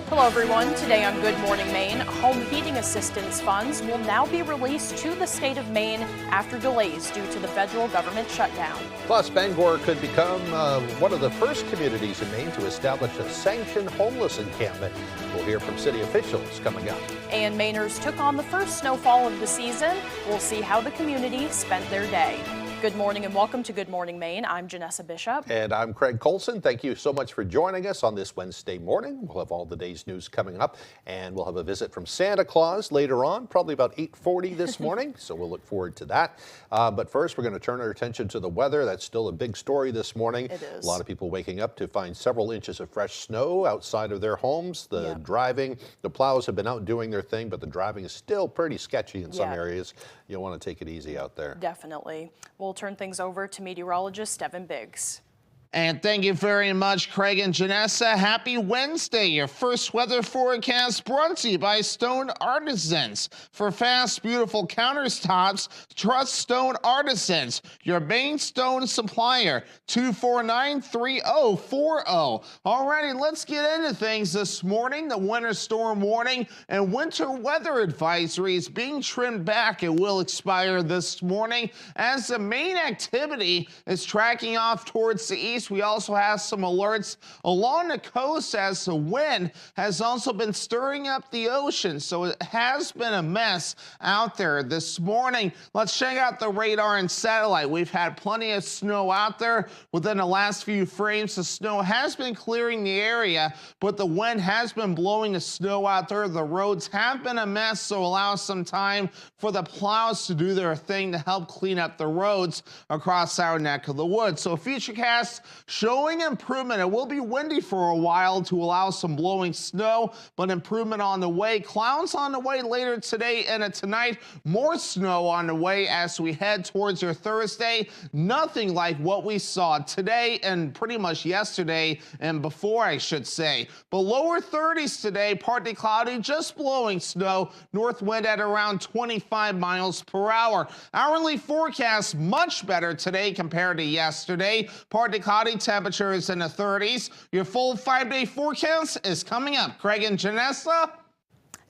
Hello everyone. Today on Good Morning Maine, home heating assistance funds will now be released to the state of Maine after delays due to the federal government shutdown. Plus, Bangor could become one of the first communities in Maine to establish a sanctioned homeless encampment. We'll hear from city officials coming up. And Mainers took on the first snowfall of the season. We'll see how the community spent their day. Good morning and welcome to Good Morning Maine. I'm Janessa Bishop. And I'm Craig Colson. Thank you so much for joining us on this Wednesday morning. We'll have all the day's news coming up, and we'll have a visit from Santa Claus later on, probably about 8:40 this morning, so we'll look forward to that. But first, we're going to turn our attention to the weather. That's still a big story this morning. It is. A lot of people waking up to find several inches of fresh snow outside of their homes. The driving, the plows have been out doing their thing, but the driving is still pretty sketchy in some areas. You'll want to take it easy out there. Definitely. We'll turn things over to meteorologist Devin Biggs. And thank you very much, Craig and Janessa. Happy Wednesday. Your first weather forecast brought to you by Stone Artisans. For fast, beautiful countertops, trust Stone Artisans, your main stone supplier. 249-3040. Alrighty, let's get into things this morning. The winter storm warning and winter weather advisory is being trimmed back. It will expire this morning as the main activity is tracking off towards the east. We also have some alerts along the coast as the wind has also been stirring up the ocean. So it has been a mess out there this morning. Let's check out the radar and satellite. We've had plenty of snow out there within the last few frames. The snow has been clearing the area, but the wind has been blowing the snow out there. The roads have been a mess, so allow some time for the plows to do their thing to help clean up the roads across our neck of the woods. So Futurecast showing improvement. It will be windy for a while to allow some blowing snow, but improvement on the way. Clouds on the way later today and tonight. More snow on the way as we head towards your Thursday. Nothing like what we saw today and pretty much yesterday and before, I should say. But lower 30s today, partly cloudy, just blowing snow. North wind at around 25 miles per hour. Hourly forecast much better today compared to yesterday. Partly cloudy, temperatures in the 30s. Your full 5-day forecast is coming up. Craig and Janessa.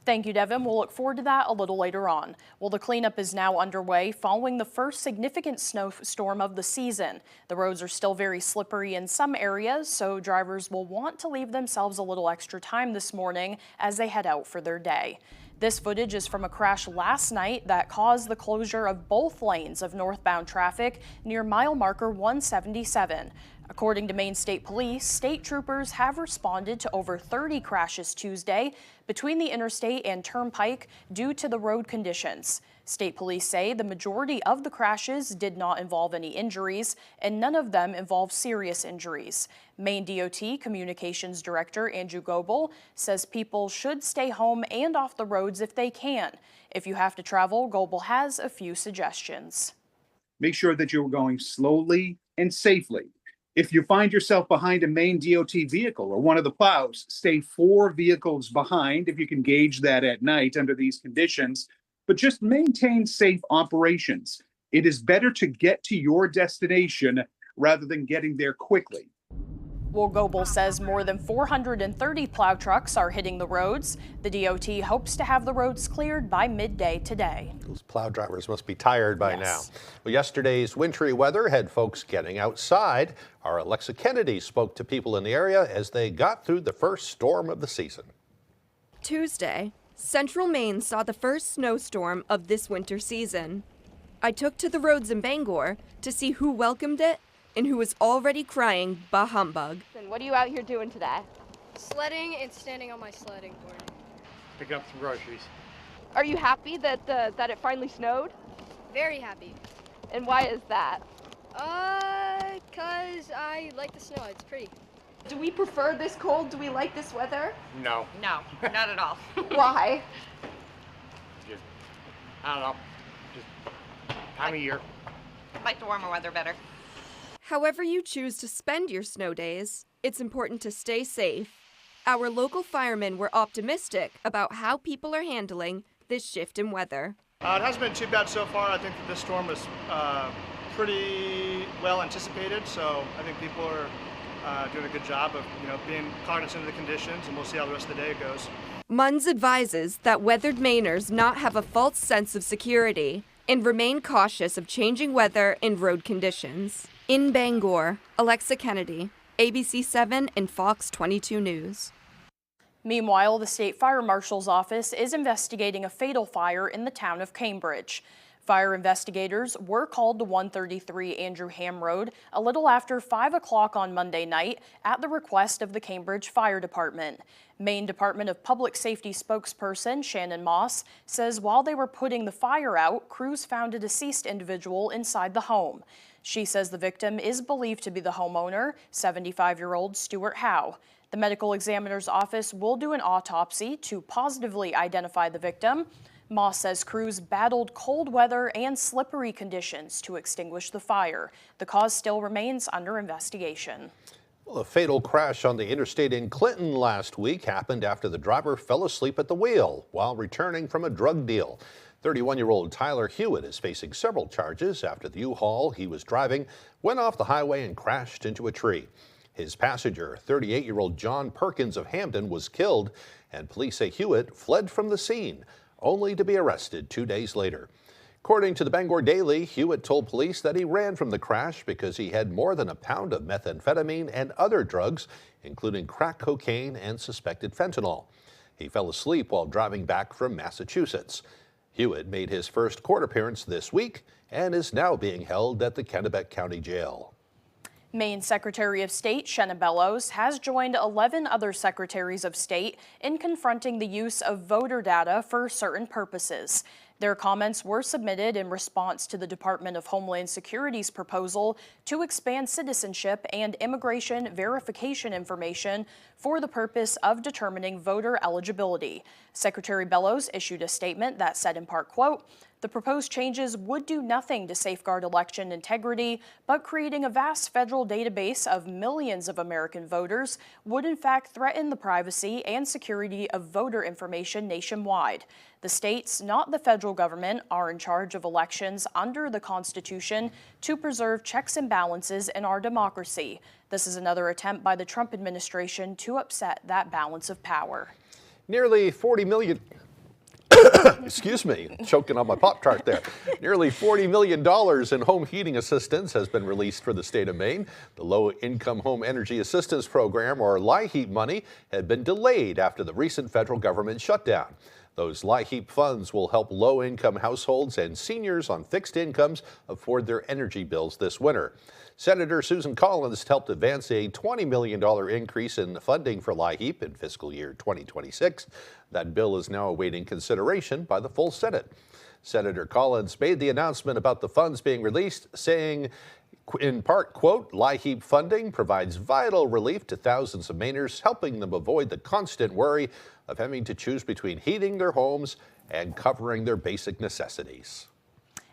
Thank you, Devin. We'll look forward to that a little later on. Well, the cleanup is now underway following the first significant snowstorm of the season. The roads are still very slippery in some areas, so drivers will want to leave themselves a little extra time this morning as they head out for their day. This footage is from a crash last night that caused the closure of both lanes of northbound traffic near mile marker 177. According to Maine State Police, state troopers have responded to over 30 crashes Tuesday between the interstate and turnpike due to the road conditions. State police say the majority of the crashes did not involve any injuries, and none of them involved serious injuries. Maine DOT Communications Director Andrew Goebel says people should stay home and off the roads if they can. If you have to travel, Goebel has a few suggestions. Make sure that you're going slowly and safely. If you find yourself behind a Maine DOT vehicle or one of the plows, stay 4 vehicles behind if you can gauge that at night under these conditions, but just maintain safe operations. It is better to get to your destination rather than getting there quickly. Well, Goebel says more than 430 plow trucks are hitting the roads. The DOT hopes to have the roads cleared by midday today. Those plow drivers must be tired by now. Well, yesterday's wintry weather had folks getting outside. Our Alexa Kennedy spoke to people in the area as they got through the first storm of the season. Tuesday, Central Maine saw the first snowstorm of this winter season. I took to the roads in Bangor to see who welcomed it and who was already crying bah humbug. And what are you out here doing today? Sledding and standing on my sledding board. Pick up some groceries. Are you happy that it finally snowed? Very happy. And why is that? 'Cause I like the snow. It's pretty. Do we prefer this cold? Do we like this weather? No. No, not at all. Why? Just, I don't know. Just time of year. I like the warmer weather better. However you choose to spend your snow days, it's important to stay safe. Our local firemen were optimistic about how people are handling this shift in weather. It hasn't been too bad so far. I think that this storm was pretty well anticipated, so I think people are doing a good job of, being cognizant of the conditions, and we'll see how the rest of the day goes. Munns advises that weathered Mainers not have a false sense of security and remain cautious of changing weather and road conditions. In Bangor, Alexa Kennedy, ABC 7 and Fox 22 News. Meanwhile, the state fire marshal's office is investigating a fatal fire in the town of Cambridge. Fire investigators were called to 133 Andrew Ham Road a little after 5 o'clock on Monday night at the request of the Cambridge Fire Department. Maine Department of Public Safety spokesperson Shannon Moss says while they were putting the fire out, crews found a deceased individual inside the home. She says the victim is believed to be the homeowner, 75-year-old Stuart Howe. The medical examiner's office will do an autopsy to positively identify the victim. Moss says crews battled cold weather and slippery conditions to extinguish the fire. The cause still remains under investigation. Well, a fatal crash on the interstate in Clinton last week happened after the driver fell asleep at the wheel while returning from a drug deal. 31-year-old Tyler Hewitt is facing several charges after the U-Haul he was driving went off the highway and crashed into a tree. His passenger, 38-year-old John Perkins of Hamden, was killed, and police say Hewitt fled from the scene, only to be arrested 2 days later. According to the Bangor Daily, Hewitt told police that he ran from the crash because he had more than a pound of methamphetamine and other drugs, including crack cocaine and suspected fentanyl. He fell asleep while driving back from Massachusetts. Hewitt made his first court appearance this week and is now being held at the Kennebec County Jail. Maine Secretary of State Shenna Bellows has joined 11 other secretaries of state in confronting the use of voter data for certain purposes. Their comments were submitted in response to the Department of Homeland Security's proposal to expand citizenship and immigration verification information for the purpose of determining voter eligibility. Secretary Bellows issued a statement that said in part, quote, "The proposed changes would do nothing to safeguard election integrity, but creating a vast federal database of millions of American voters would in fact threaten the privacy and security of voter information nationwide. The states, not the federal government, are in charge of elections under the Constitution to preserve checks and balances in our democracy. This is another attempt by the Trump administration to upset that balance of power." Nearly 40 million... Excuse me, choking on my Pop-Tart there. Nearly $40 million in home heating assistance has been released for the state of Maine. The Low-Income Home Energy Assistance Program, or LIHEAP money, had been delayed after the recent federal government shutdown. Those LIHEAP funds will help low-income households and seniors on fixed incomes afford their energy bills this winter. Senator Susan Collins helped advance a $20 million increase in funding for LIHEAP in fiscal year 2026. That bill is now awaiting consideration by the full Senate. Senator Collins made the announcement about the funds being released, saying, in part, quote, "LIHEAP funding provides vital relief to thousands of Mainers, helping them avoid the constant worry of having to choose between heating their homes and covering their basic necessities."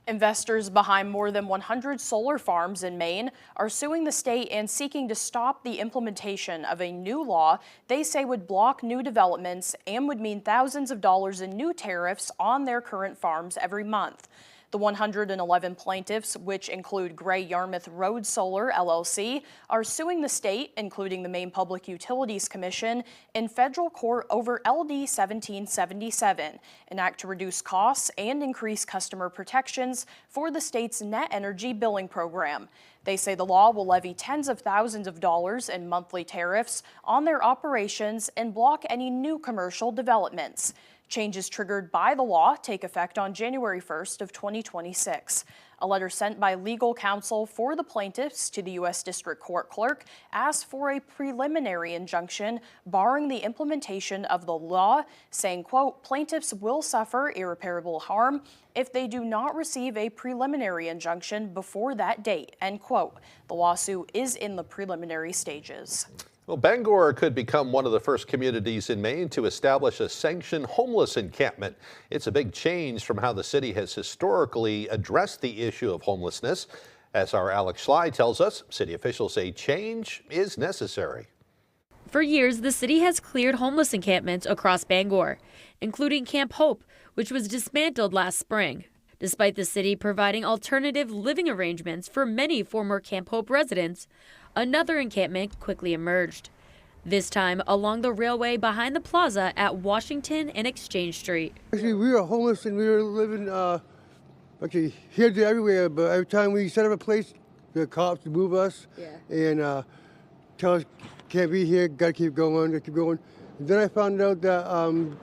Investors behind more than 100 solar farms in Maine are suing the state and seeking to stop the implementation of a new law they say would block new developments and would mean thousands of dollars in new tariffs on their current farms every month. The 111 plaintiffs, which include Gray Yarmouth Road Solar, LLC, are suing the state, including the Maine Public Utilities Commission, in federal court over LD 1777, an act to reduce costs and increase customer protections for the state's net energy billing program. They say the law will levy tens of thousands of dollars in monthly tariffs on their operations and block any new commercial developments. Changes triggered by the law take effect on January 1st of 2026. A letter sent by legal counsel for the plaintiffs to the U.S. District Court clerk asked for a preliminary injunction barring the implementation of the law, saying, quote, "Plaintiffs will suffer irreparable harm if they do not receive a preliminary injunction before that date," end quote. The lawsuit is in the preliminary stages. Well, Bangor could become one of the first communities in Maine to establish a sanctioned homeless encampment. It's a big change from how the city has historically addressed the issue of homelessness. As our Alex Schley tells us, city officials say change is necessary. For years, the city has cleared homeless encampments across Bangor, including Camp Hope, which was dismantled last spring. Despite the city providing alternative living arrangements for many former Camp Hope residents, another encampment quickly emerged. This time along the railway behind the plaza at Washington and Exchange Street. Actually, we were homeless and we were living actually here, there, everywhere. But every time we set up a place, the cops move us and tell us can't be here, gotta keep going, gotta keep going. And then I found out that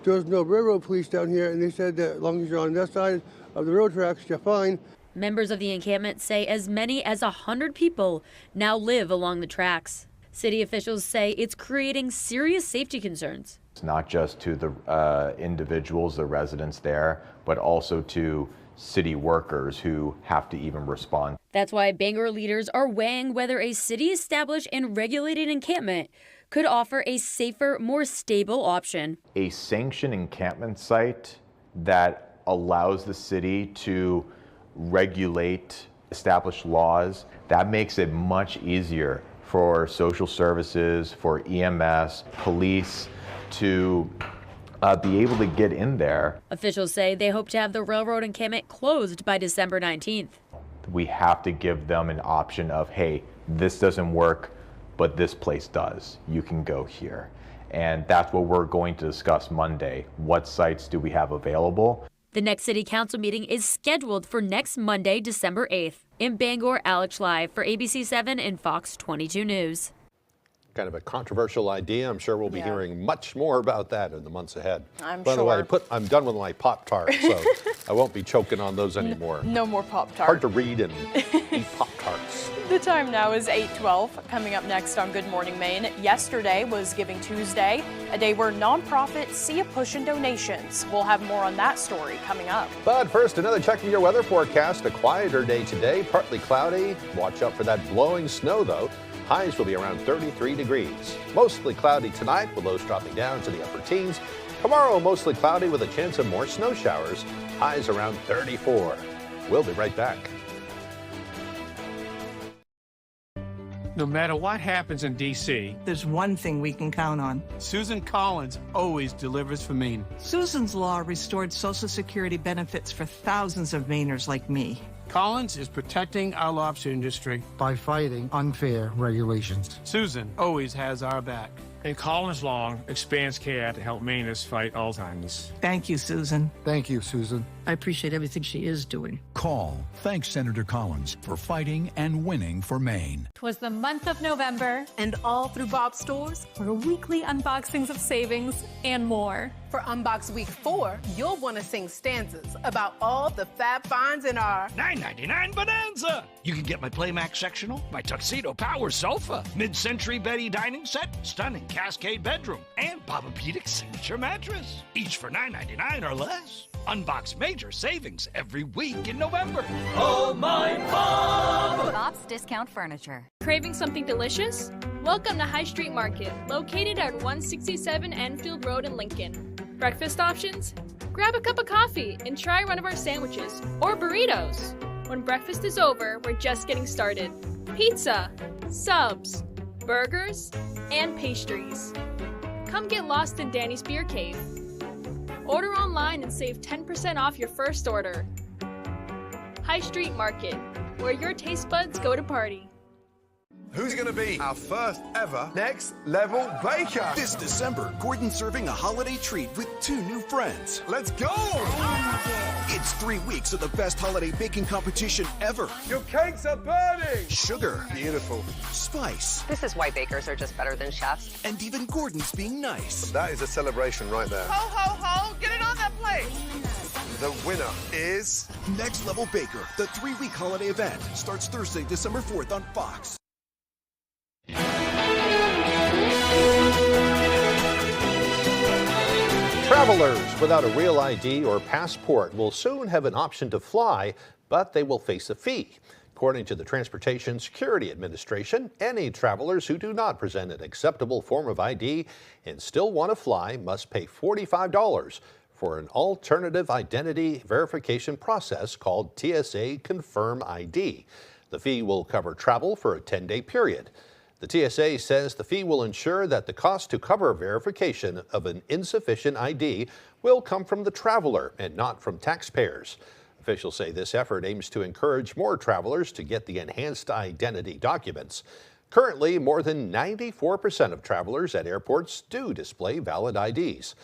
there was no railroad police down here, and they said that as long as you're on that side of the road tracks, you're fine. Members of the encampment say as many as 100 people now live along the tracks. City officials say it's creating serious safety concerns. It's not just to the individuals, the residents there, but also to city workers who have to even respond. That's why Bangor leaders are weighing whether a city-established and regulated encampment could offer a safer, more stable option. A sanctioned encampment site that allows the city to regulate, establish laws, that makes it much easier for social services, for EMS, police to be able to get in there. Officials say they hope to have the railroad encampment closed by December 19th. We have to give them an option of, hey, this doesn't work, but this place does. You can go here. And that's what we're going to discuss Monday. What sites do we have available? The next city council meeting is scheduled for next Monday, December 8th. In Bangor, Alex Live for ABC 7 and Fox 22 News. Kind of a controversial idea. I'm sure we'll be hearing much more about that in the months ahead. By the way, I'm done with my Pop-Tarts, so I won't be choking on those anymore. No more Pop-Tarts. Hard to read and eat Pop-Tarts. The time now is 8:12. Coming up next on Good Morning Maine, yesterday was Giving Tuesday, a day where nonprofits see a push in donations. We'll have more on that story coming up. But first, another check of your weather forecast. A quieter day today, partly cloudy. Watch out for that blowing snow, though. Highs will be around 33 degrees. Mostly cloudy tonight, with lows dropping down to the upper teens. Tomorrow, mostly cloudy with a chance of more snow showers. Highs around 34. We'll be right back. No matter what happens in D.C., there's one thing we can count on. Susan Collins always delivers for Maine. Susan's Law restored Social Security benefits for thousands of Mainers like me. Collins is protecting our lobster industry by fighting unfair regulations. Susan always has our back. And Collins Law expands care to help Mainers fight Alzheimer's. Thank you, Susan. Thank you, Susan. I appreciate everything she is doing. Call. Thanks Senator Collins for fighting and winning for Maine. 'Twas the month of November, and all through Bob's stores were weekly unboxings of savings and more. For Unbox Week 4, you'll want to sing stanzas about all the fab finds in our $9.99 Bonanza. You can get my Playmax sectional, my Tuxedo Power sofa, mid-century Betty dining set, stunning Cascade bedroom, and Papa-Pedic signature mattress. Each for $9.99 or less. Unbox major savings every week in November. Oh, my Bob! Bob's Discount Furniture. Craving something delicious? Welcome to High Street Market, located at 167 Enfield Road in Lincoln. Breakfast options? Grab a cup of coffee and try one of our sandwiches or burritos. When breakfast is over, we're just getting started. Pizza, subs, burgers, and pastries. Come get lost in Danny's Beer Cave. Order online and save 10% off your first order. High Street Market, where your taste buds go to party. Who's going to be our first ever Next Level Baker? This December, Gordon's serving a holiday treat with 2 new friends. Let's go! It's 3 weeks of the best holiday baking competition ever. Your cakes are burning! Sugar. Beautiful. Spice. This is why bakers are just better than chefs. And even Gordon's being nice. That is a celebration right there. Ho, ho, ho! Get it on that plate! The winner is Next Level Baker. The 3-week holiday event starts Thursday, December 4th on Fox. Travelers without a real ID or passport will soon have an option to fly, but they will face a fee. According to the Transportation Security Administration, any travelers who do not present an acceptable form of ID and still want to fly must pay $45 for an alternative identity verification process called TSA Confirm ID. The fee will cover travel for a 10-day period. The TSA says the fee will ensure that the cost to cover verification of an insufficient ID will come from the traveler and not from taxpayers. Officials say this effort aims to encourage more travelers to get the enhanced identity documents. Currently, more than 94% of travelers at airports do display valid IDs.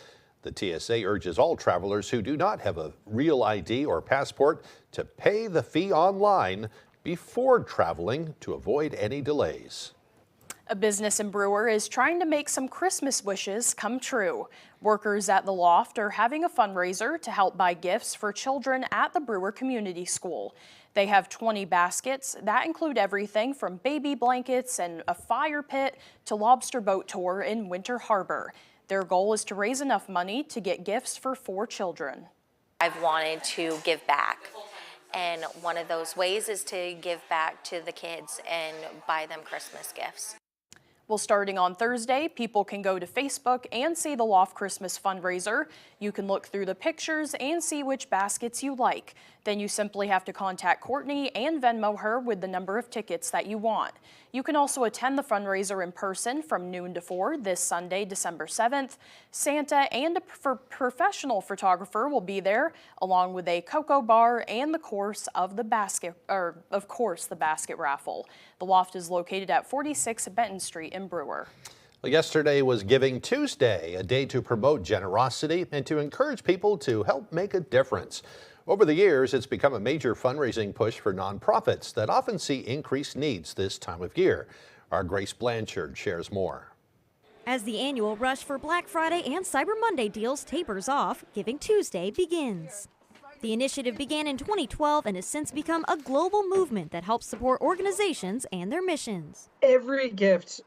The TSA urges all travelers who do not have a real ID or passport to pay the fee online before traveling to avoid any delays. A business in Brewer is trying to make some Christmas wishes come true. Workers at the Loft are having a fundraiser to help buy gifts for children at the Brewer Community School. They have 20 baskets that include everything from baby blankets and a fire pit to lobster boat tour in Winter Harbor. Their goal is to raise enough money to get gifts for 4 children. I've wanted to give back. And one of those ways is to give back to the kids and buy them Christmas gifts. Well, starting on Thursday, people can go to Facebook and see the Loft Christmas fundraiser. You can look through the pictures and see which baskets you like. Then you simply have to contact Courtney and Venmo her with the number of tickets that you want. You can also attend the fundraiser in person from noon to 4 this Sunday, December 7th. Santa and a professional photographer will be there, along with a cocoa bar and the course of the basket raffle. The Loft is located at 46 Benton Street in Brewer. Well, yesterday was Giving Tuesday, a day to promote generosity and to encourage people to help make a difference. Over the years, it's become a major fundraising push for nonprofits that often see increased needs this time of year. Our Grace Blanchard shares more. As the annual rush for Black Friday and Cyber Monday deals tapers off, Giving Tuesday begins. The initiative began in 2012 and has since become a global movement that helps support organizations and their missions. Every gift,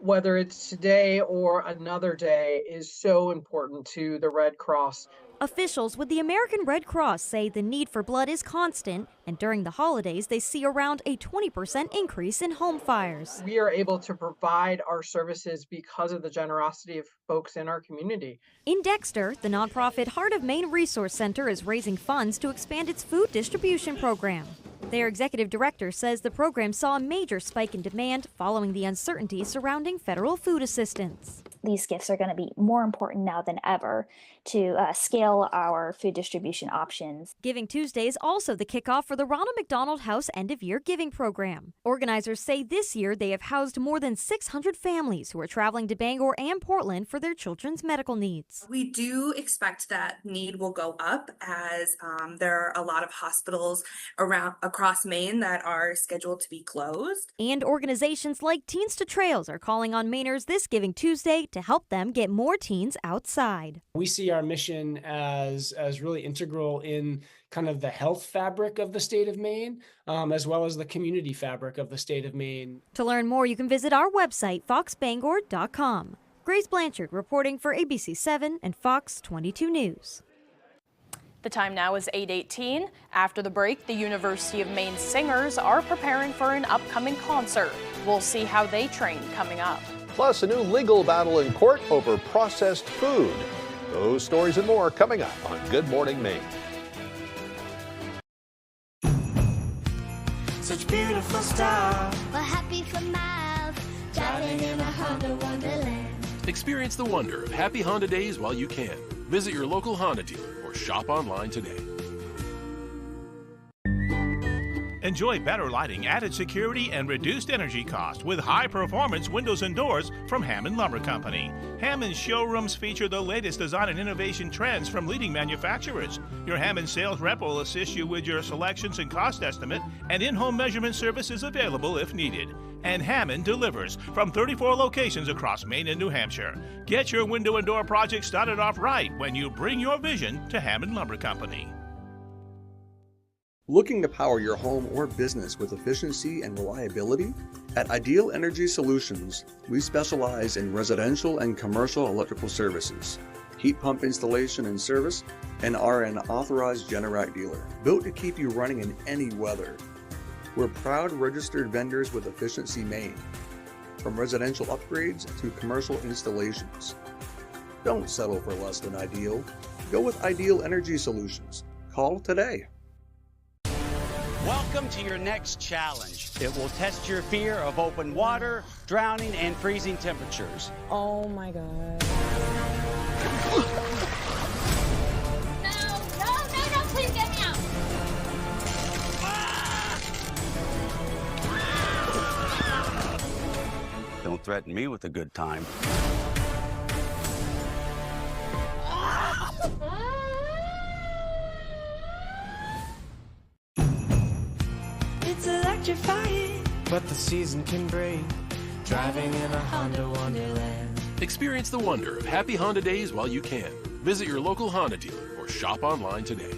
whether it's today or another day, is so important to the Red Cross. Officials with the American Red Cross say the need for blood is constant, and during the holidays they see around a 20% increase in home fires. We are able to provide our services because of the generosity of folks in our community. In Dexter, the nonprofit Heart of Maine Resource Center is raising funds to expand its food distribution program. Their executive director says the program saw a major spike in demand following the uncertainty surrounding federal food assistance. These gifts are going to be more important now than ever to scale our food distribution options. Giving Tuesday is also the kickoff for the Ronald McDonald House End-of-Year Giving Program. Organizers say this year they have housed more than 600 families who are traveling to Bangor and Portland for their children's medical needs. We do expect that need will go up as there are a lot of hospitals across Maine that are scheduled to be closed. And organizations like Teens to Trails are calling on Mainers this Giving Tuesday to help them get more teens outside. We see our mission as really integral in kind of the health fabric of the state of Maine, as well as the community fabric of the state of Maine. To learn more, you can visit our website, foxbangor.com. Grace Blanchard reporting for ABC7 and Fox 22 News. The time now is 8:18. After the break, the University of Maine singers are preparing for an upcoming concert. We'll see how they train coming up. Plus, a new legal battle in court over processed food. Those stories and more coming up on Good Morning Maine. Such beautiful stuff. We're happy for miles, driving in a Honda Wonderland. Experience the wonder of happy Honda days while you can. Visit your local Honda dealer or shop online today. Enjoy better lighting, added security, and reduced energy cost with high-performance windows and doors from Hammond Lumber Company. Hammond's showrooms feature the latest design and innovation trends from leading manufacturers. Your Hammond sales rep will assist you with your selections and cost estimate, and in-home measurement service is available if needed. And Hammond delivers from 34 locations across Maine and New Hampshire. Get your window and door project started off right when you bring your vision to Hammond Lumber Company. Looking to power your home or business with efficiency and reliability? At Ideal Energy Solutions, we specialize in residential and commercial electrical services, heat pump installation and service, and are an authorized Generac dealer, built to keep you running in any weather. We're proud registered vendors with Efficiency Maine, from residential upgrades to commercial installations. Don't settle for less than ideal. Go with Ideal Energy Solutions. Call today. Welcome to your next challenge. It will test your fear of open water, drowning, and freezing temperatures. Oh my God. No, please get me out. threaten me with a good time. It's electrifying. But the season can bring driving in a Honda Wonderland. Experience the wonder of happy Honda days while you can. Visit your local Honda dealer or shop online today.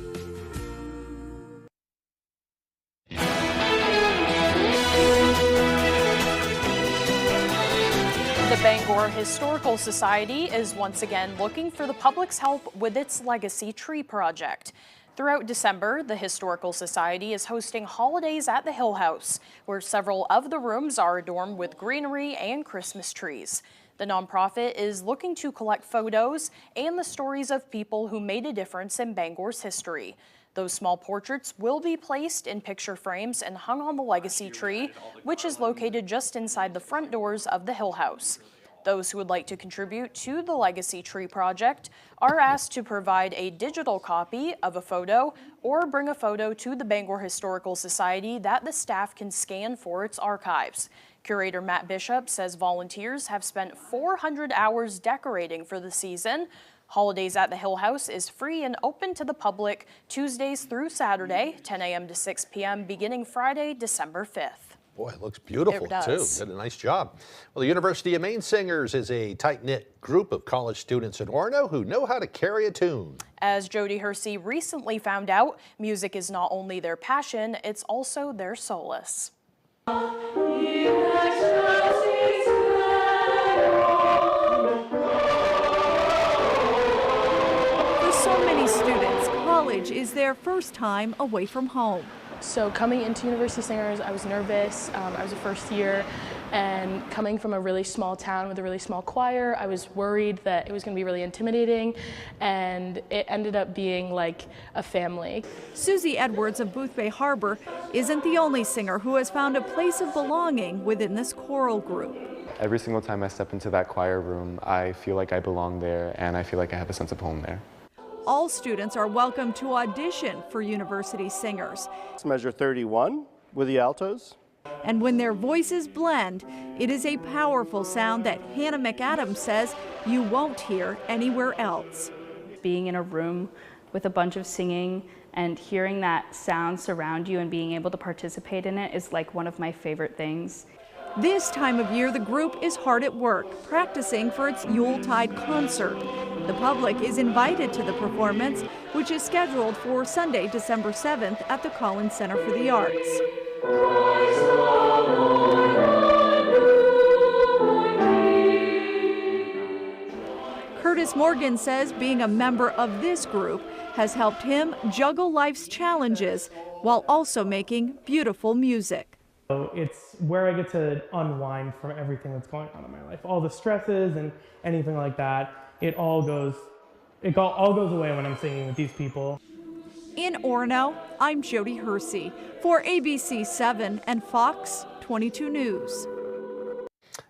The Bangor Historical Society is once again looking for the public's help with its Legacy Tree project. Throughout December, the Historical Society is hosting Holidays at the Hill House, where several of the rooms are adorned with greenery and Christmas trees. The nonprofit is looking to collect photos and the stories of people who made a difference in Bangor's history. Those small portraits will be placed in picture frames and hung on the Legacy Tree, which is located just inside the front doors of the Hill House. Those who would like to contribute to the Legacy Tree project are asked to provide a digital copy of a photo or bring a photo to the Bangor Historical Society that the staff can scan for its archives. Curator Matt Bishop says volunteers have spent 400 hours decorating for the season. Holidays at the Hill House is free and open to the public Tuesdays through Saturday, 10 a.m. to 6 p.m., beginning Friday, December 5th. Boy, it looks beautiful, It does. too. Did a nice job. Well, the University of Maine Singers is a tight-knit group of college students in Orono who know how to carry a tune. As Jody Hersey recently found out, music is not only their passion, it's also their solace. For so many students, college is their first time away from home. So coming into University Singers, I was nervous. I was a first year, and coming from a really small town with a really small choir, I was worried that it was going to be really intimidating, and it ended up being like a family. Susie Edwards of Boothbay Harbor isn't the only singer who has found a place of belonging within this choral group. Every single time I step into that choir room, I feel like I belong there, and I feel like I have a sense of home there. All students are welcome to audition for University Singers. Let's measure 31 with the altos. And when their voices blend, it is a powerful sound that Hannah McAdams says you won't hear anywhere else. Being in a room with a bunch of singing and hearing that sound surround you and being able to participate in it is like one of my favorite things. This time of year, the group is hard at work, practicing for its Yuletide concert. The public is invited to the performance, which is scheduled for Sunday, December 7th at the Collins Center for the Arts. Curtis Morgan says being a member of this group has helped him juggle life's challenges while also making beautiful music. It's where I get to unwind from everything that's going on in my life. All the stresses and anything like that, it all goes away when I'm singing with these people. In Orono, I'm Jody Hersey for ABC 7 and Fox 22 News.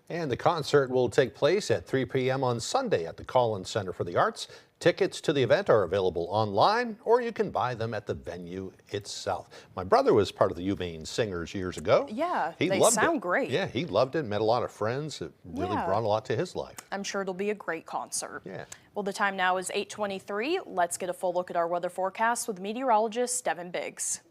And the concert will take place at 3 p.m. on Sunday at the Collins Center for the Arts. Tickets to the event are available online, or you can buy them at the venue itself. My brother was part of the UMaine Singers years ago. Yeah, He they loved sound it. great. Yeah, he loved it, met a lot of friends. It really Yeah. brought a lot to his life. I'm sure it'll be a great concert. Yeah. Well, the time now is 8:23. Let's get a full look at our weather forecast with meteorologist Devin Biggs.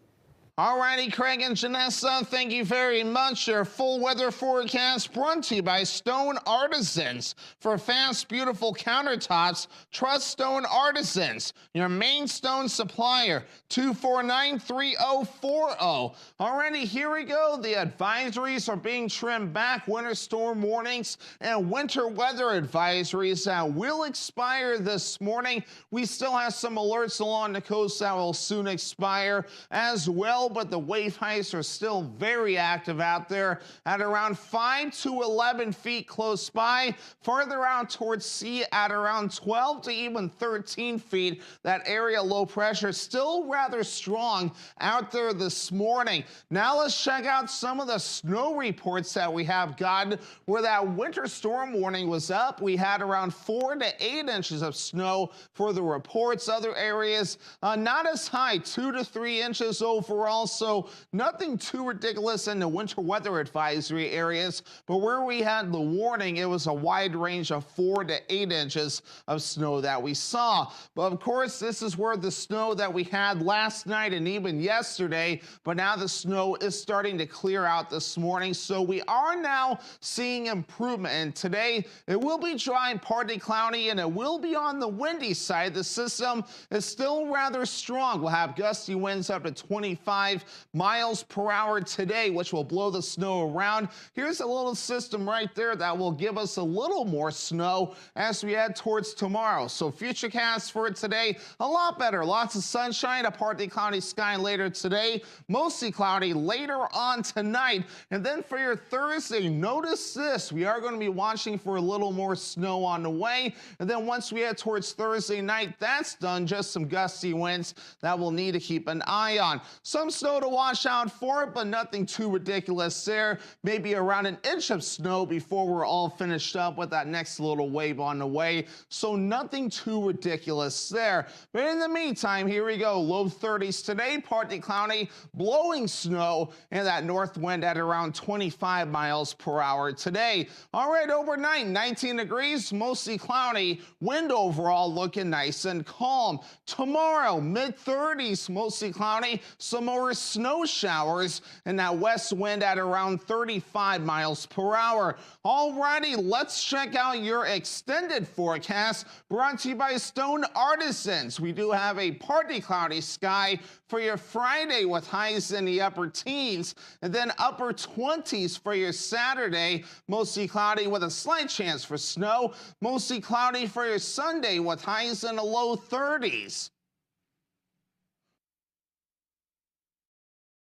Alrighty, Craig and Janessa, thank you very much. Your full weather forecast brought to you by Stone Artisans. For fast, beautiful countertops, trust Stone Artisans, your main stone supplier, 249-3040. Alrighty, here we go. The advisories are being trimmed back. Winter storm warnings and winter weather advisories will expire this morning. We still have some alerts along the coast that will soon expire as well, but the wave heights are still very active out there at around 5 to 11 feet close by. Farther out towards sea at around 12 to even 13 feet. That area low pressure still rather strong out there this morning. Now let's check out some of the snow reports that we have gotten. Where that winter storm warning was up, we had around 4 to 8 inches of snow for the reports. Other areas not as high, 2 to 3 inches overall. also nothing too ridiculous in the winter weather advisory areas, but where we had the warning, it was a wide range of 4 to 8 inches of snow that we saw. But of course, this is where the snow that we had last night and even yesterday, but now the snow is starting to clear out this morning. So we are now seeing improvement. And today it will be dry and partly cloudy, and it will be on the windy side. The system is still rather strong. We'll have gusty winds up to 25 miles per hour today, which will blow the snow around. Here's a little system right there that will give us a little more snow as we head towards tomorrow. So futurecast for today, a lot better. Lots of sunshine, a partly cloudy sky later today, mostly cloudy later on tonight. And then for your Thursday, notice this. We are going to be watching for a little more snow on the way. And then once we head towards Thursday night, that's done. Just some gusty winds that we'll need to keep an eye on. Some snow to watch out for, but nothing too ridiculous there. Maybe around an inch of snow before we're all finished up with that next little wave on the way. So nothing too ridiculous there. But in the meantime, here we go. Low 30s today, partly cloudy, blowing snow, and that north wind at around 25 miles per hour today. All right, overnight, 19 degrees, mostly cloudy, wind overall looking nice and calm. Tomorrow, mid-30s, mostly cloudy, some more snow showers, and that west wind at around 35 miles per hour. Alrighty, let's check out your extended forecast brought to you by Stone Artisans. We do have a partly cloudy sky for your Friday with highs in the upper teens, and then upper 20s for your Saturday, mostly cloudy with a slight chance for snow, mostly cloudy for your Sunday with highs in the low 30s.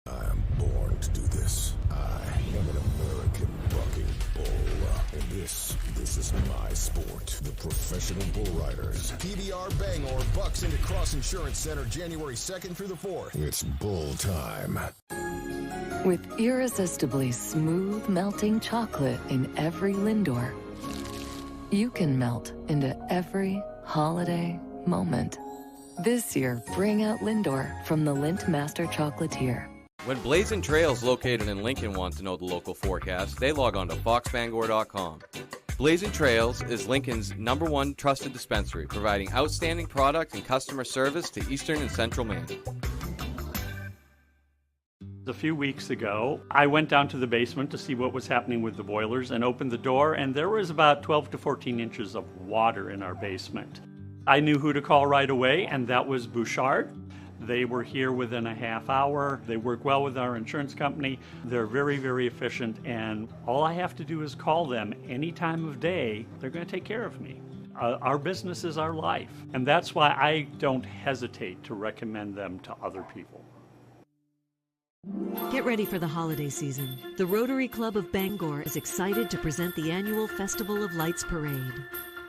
I'm born to do this. I am an American bucking bull. And this is my sport. The Professional Bull Riders. PBR Bangor bucks into Cross Insurance Center January 2nd through the 4th. It's bull time. With irresistibly smooth melting chocolate in every Lindor, you can melt into every holiday moment. This year, bring out Lindor from the Lindt Master Chocolatier. When Blazing Trails located in Lincoln want to know the local forecast, they log on to foxbangor.com. Blazing Trails is Lincoln's #1 trusted dispensary, providing outstanding product and customer service to Eastern and Central Maine. A few weeks ago, I went down to the basement to see what was happening with the boilers and opened the door, and there was about 12 to 14 inches of water in our basement. I knew who to call right away, and that was Bouchard. They were here within a half hour. They work well with our insurance company. They're very, very efficient, and all I have to do is call them any time of day. They're going to take care of me. Our business is our life, and that's why I don't hesitate to recommend them to other people. Get ready for the holiday season. The Rotary Club of Bangor is excited to present the annual Festival of Lights Parade.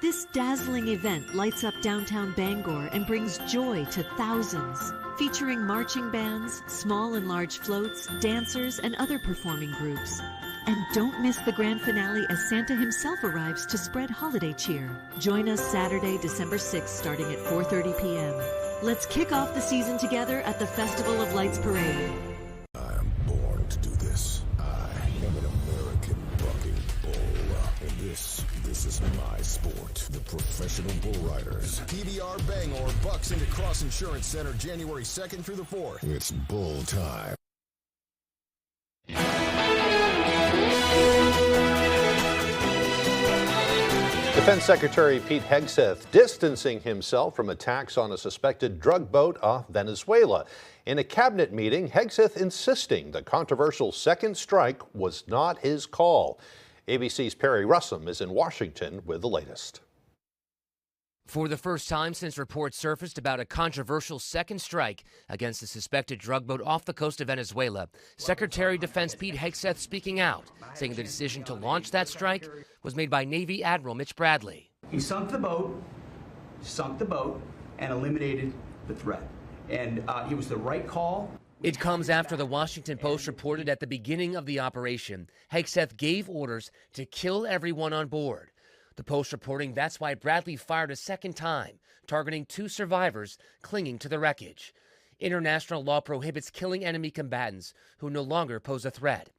This dazzling event lights up downtown Bangor and brings joy to thousands, featuring marching bands, small and large floats, dancers, and other performing groups. And don't miss the grand finale as Santa himself arrives to spread holiday cheer. Join us Saturday, December 6th, starting at 4:30 p.m. Let's kick off the season together at the Festival of Lights Parade. I'm born to do this. I am an American bucking bull. And this is my sport. The Professional Bull Riders. PBR Bangor bucks into Cross Insurance Center January 2nd through the 4th. It's bull time. Defense Secretary Pete Hegseth distancing himself from attacks on a suspected drug boat off Venezuela. In a cabinet meeting, Hegseth insisting the controversial second strike was not his call. ABC's Perry Russum is in Washington with the latest. For the first time since reports surfaced about a controversial second strike against a suspected drug boat off the coast of Venezuela, Secretary of Defense Pete Hegseth speaking out, saying the decision to launch that strike was made by Navy Admiral Mitch Bradley. He sunk the boat, and eliminated the threat. And it was the right call. It comes after the Washington Post reported at the beginning of the operation, Hegseth gave orders to kill everyone on board. The Post reporting that's why Bradley fired a second time, targeting 2 survivors clinging to the wreckage. International law prohibits killing enemy combatants who no longer pose a threat.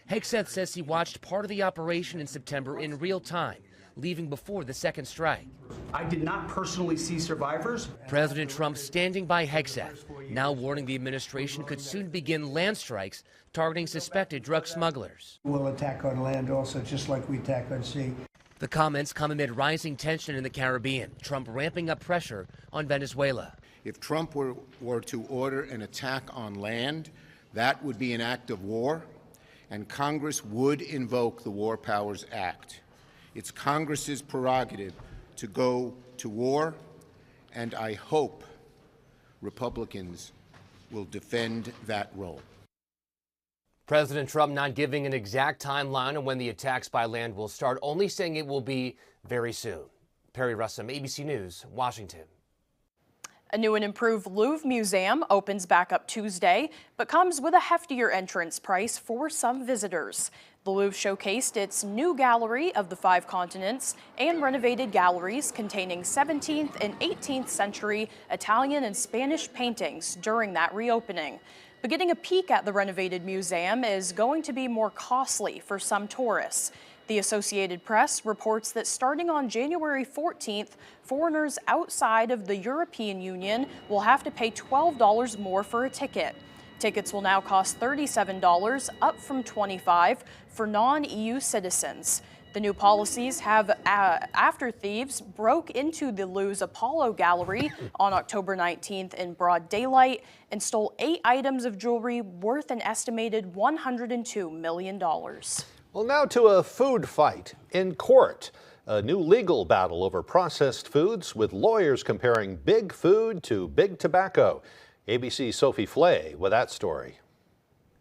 Hegseth says he watched part of the operation in September in real time, leaving before the second strike. I did not personally see survivors. President Trump standing by Hegseth, now warning the administration could soon begin land strikes targeting suspected drug smugglers. We'll attack on land also, just like we attack on sea. The comments come amid rising tension in the Caribbean, Trump ramping up pressure on Venezuela. If Trump were to order an attack on land, that would be an act of war, and Congress would invoke the War Powers Act. It's Congress's prerogative to go to war, and I hope Republicans will defend that role. President Trump not giving an exact timeline on when the attacks by land will start, only saying it will be very soon. Perry Russum, ABC News, Washington. A new and improved Louvre Museum opens back up Tuesday, but comes with a heftier entrance price for some visitors. The Louvre showcased its new gallery of the 5 continents and renovated galleries containing 17th and 18th century Italian and Spanish paintings during that reopening. But getting a peek at the renovated museum is going to be more costly for some tourists. The Associated Press reports that starting on January 14th, foreigners outside of the European Union will have to pay $12 more for a ticket. Tickets will now cost $37, up from $25 for non-EU citizens. The new policies have after thieves broke into the Louvre's Apollo Gallery on October 19th in broad daylight and stole 8 items of jewelry worth an estimated $102 million. Well, now to a food fight in court. A new legal battle over processed foods with lawyers comparing big food to big tobacco. ABC's Sophie Flay with that story.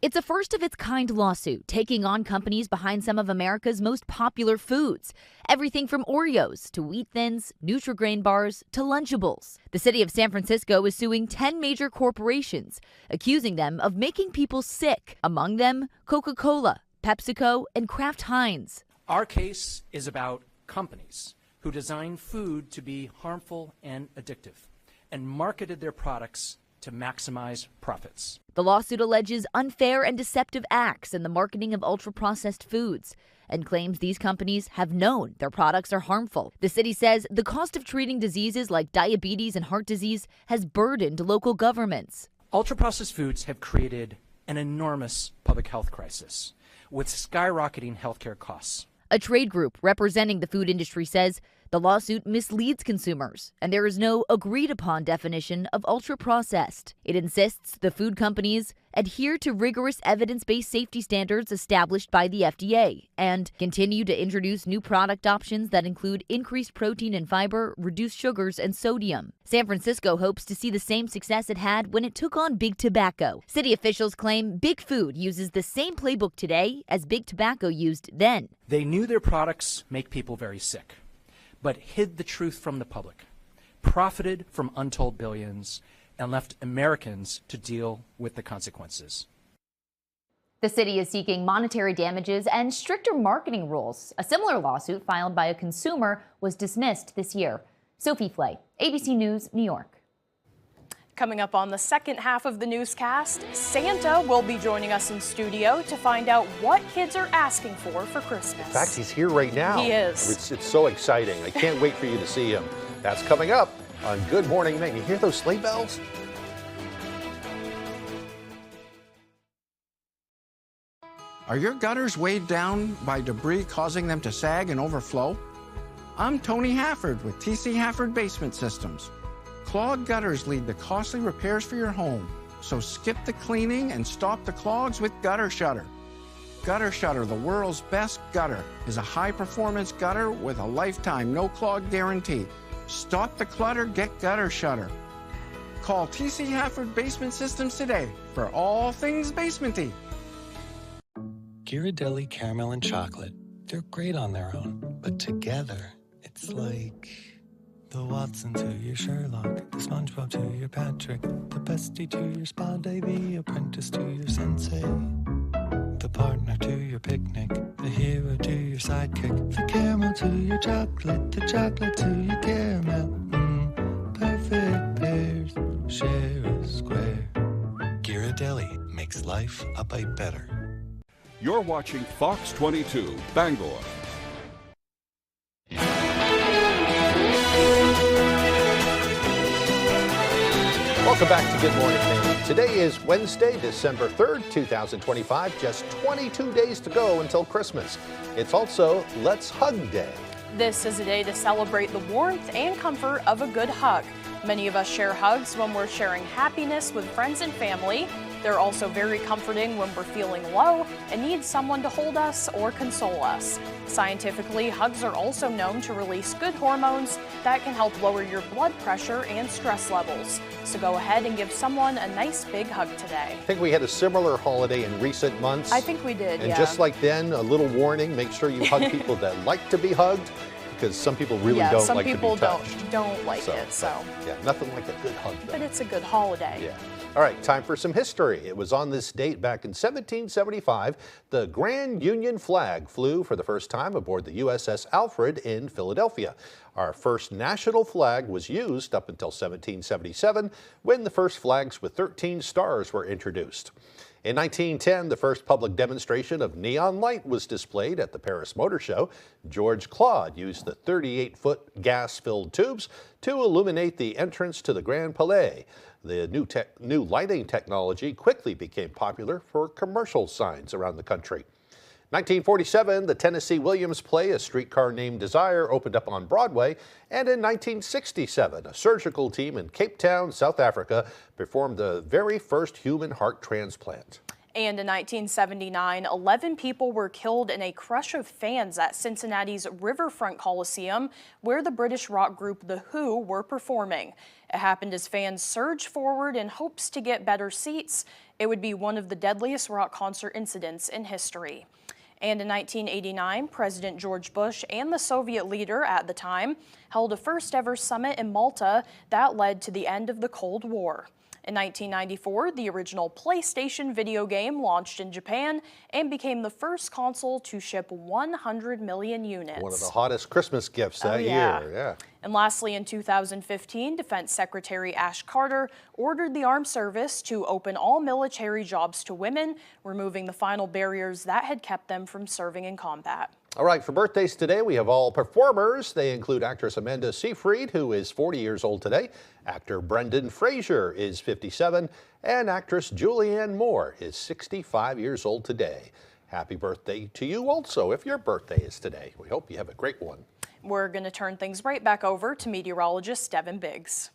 It's a first-of-its-kind lawsuit taking on companies behind some of America's most popular foods. Everything from Oreos to Wheat Thins, Nutri-Grain bars to Lunchables. The city of San Francisco is suing 10 major corporations, accusing them of making people sick. Among them, Coca-Cola, PepsiCo, and Kraft Heinz. Our case is about companies who design food to be harmful and addictive and marketed their products to maximize profits. The lawsuit alleges unfair and deceptive acts in the marketing of ultra-processed foods and claims these companies have known their products are harmful. The city says the cost of treating diseases like diabetes and heart disease has burdened local governments. Ultra-processed foods have created an enormous public health crisis with skyrocketing healthcare costs. A trade group representing the food industry says the lawsuit misleads consumers, and there is no agreed-upon definition of ultra-processed. It insists the food companies adhere to rigorous evidence-based safety standards established by the FDA and continue to introduce new product options that include increased protein and fiber, reduced sugars, and sodium. San Francisco hopes to see the same success it had when it took on Big Tobacco. City officials claim Big Food uses the same playbook today as Big Tobacco used then. They knew their products make people very sick, but hid the truth from the public, profited from untold billions, and left Americans to deal with the consequences. The city is seeking monetary damages and stricter marketing rules. A similar lawsuit filed by a consumer was dismissed this year. Sophie Flay, ABC News, New York. Coming up on the second half of the newscast, Santa will be joining us in studio to find out what kids are asking for Christmas. In fact, he's here right now. He is. It's so exciting. I can't wait for you to see him. That's coming up on Good Morning Maine. You hear those sleigh bells? Are your gutters weighed down by debris causing them to sag and overflow? I'm Tony Hafford with TC Hafford Basement Systems. Clogged gutters lead to costly repairs for your home, so skip the cleaning and stop the clogs with Gutter Shutter. Gutter Shutter, the world's best gutter, is a high-performance gutter with a lifetime no-clog guarantee. Stop the clutter, get Gutter Shutter. Call TC Hafford Basement Systems today for all things basementy. Ghirardelli caramel and chocolate. They're great on their own, but together, it's like the Watson to your Sherlock, the SpongeBob to your Patrick, the bestie to your spa day, the apprentice to your sensei, the partner to your picnic, the hero to your sidekick, the caramel to your chocolate, the chocolate to your caramel. Perfect pairs, share a square. life a bite better. You're watching Fox 22, Bangor. Welcome back to Good Morning Maine. Today is Wednesday, December 3rd, 2025. Just 22 days to go until Christmas. It's also Let's Hug Day. This is a day to celebrate the warmth and comfort of a good hug. Many of us share hugs when we're sharing happiness with friends and family. They're also very comforting when we're feeling low and need someone to hold us or console us. Scientifically, hugs are also known to release good hormones that can help lower your blood pressure and stress levels. So go ahead and give someone a nice big hug today. I think we had a similar holiday in recent months. I think we did, And just like then, a little warning, make sure you hug people that like to be hugged, because some people really don't like to be touched. Some people don't like it, so. Yeah, nothing like a good hug, though. But it's a good holiday. Yeah. All right, time for some history. It was on this date back in 1775, the Grand Union flag flew for the first time aboard the USS Alfred in Philadelphia. Our first national flag was used up until 1777, when the first flags with 13 stars were introduced. In 1910, the first public demonstration of neon light was displayed at the Paris Motor Show. George Claude used the 38-foot gas-filled tubes to illuminate the entrance to the Grand Palais. The new lighting technology quickly became popular for commercial signs around the country. 1947, the Tennessee Williams play A Streetcar Named Desire opened up on Broadway, and in 1967, a surgical team in Cape Town, South Africa, performed the very first human heart transplant. And in 1979, 11 people were killed in a crush of fans at Cincinnati's Riverfront Coliseum, where the British rock group The Who were performing. It happened as fans surged forward in hopes to get better seats. It would be one of the deadliest rock concert incidents in history. And in 1989, President George Bush and the Soviet leader at the time held a first-ever summit in Malta that led to the end of the Cold War. In 1994, the original PlayStation video game launched in Japan and became the first console to ship 100 million units. One of the hottest Christmas gifts that year. Yeah. And lastly, in 2015, Defense Secretary Ash Carter ordered the Armed Service to open all military jobs to women, removing the final barriers that had kept them from serving in combat. All right, for birthdays today, we have all performers. They include actress Amanda Seyfried, who is 40 years old today. Actor Brendan Fraser is 57, and actress Julianne Moore is 65 years old today. Happy birthday to you also, if your birthday is today. We hope you have a great one. We're going to turn things right back over to meteorologist Devin Biggs.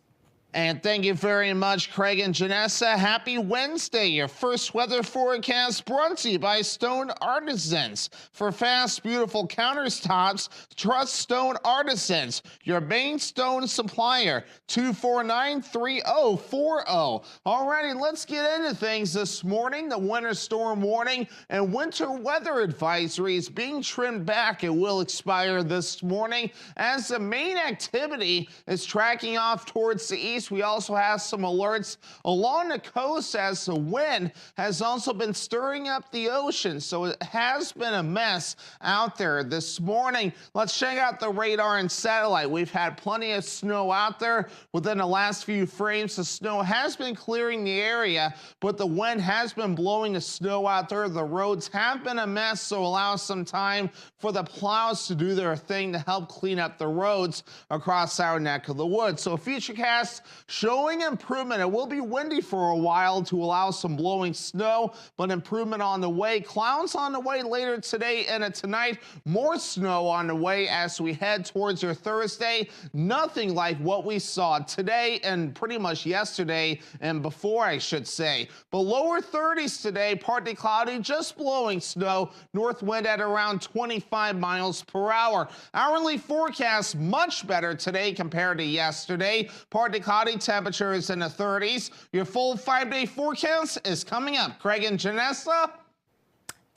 And thank you very much, Craig and Janessa. Happy Wednesday. Your first weather forecast brought to you by Stone Artisans. For fast, beautiful countertops, trust Stone Artisans, your main stone supplier. 249-3040. Alrighty, let's get into things this morning. The winter storm warning and winter weather advisories being trimmed back. It will expire this morning as the main activity is tracking off towards the east. We also have some alerts along the coast as the wind has also been stirring up the ocean. So it has been a mess out there this morning. Let's check out the radar and satellite. We've had plenty of snow out there within the last few frames. The snow has been clearing the area, but the wind has been blowing the snow out there. The roads have been a mess, so allow some time for the plows to do their thing to help clean up the roads across our neck of the woods. So Futurecast showing improvement. It will be windy for a while to allow some blowing snow, but improvement on the way. Clouds on the way later today and tonight. More snow on the way as we head towards your Thursday. Nothing like what we saw today and pretty much yesterday and before, I should say. But lower 30s today, partly cloudy, just blowing snow. North wind at around 25 miles per hour. Hourly forecast much better today compared to yesterday. Partly cloudy, temperatures in the 30s. Your full 5-day forecast is coming up. Craig and Janessa.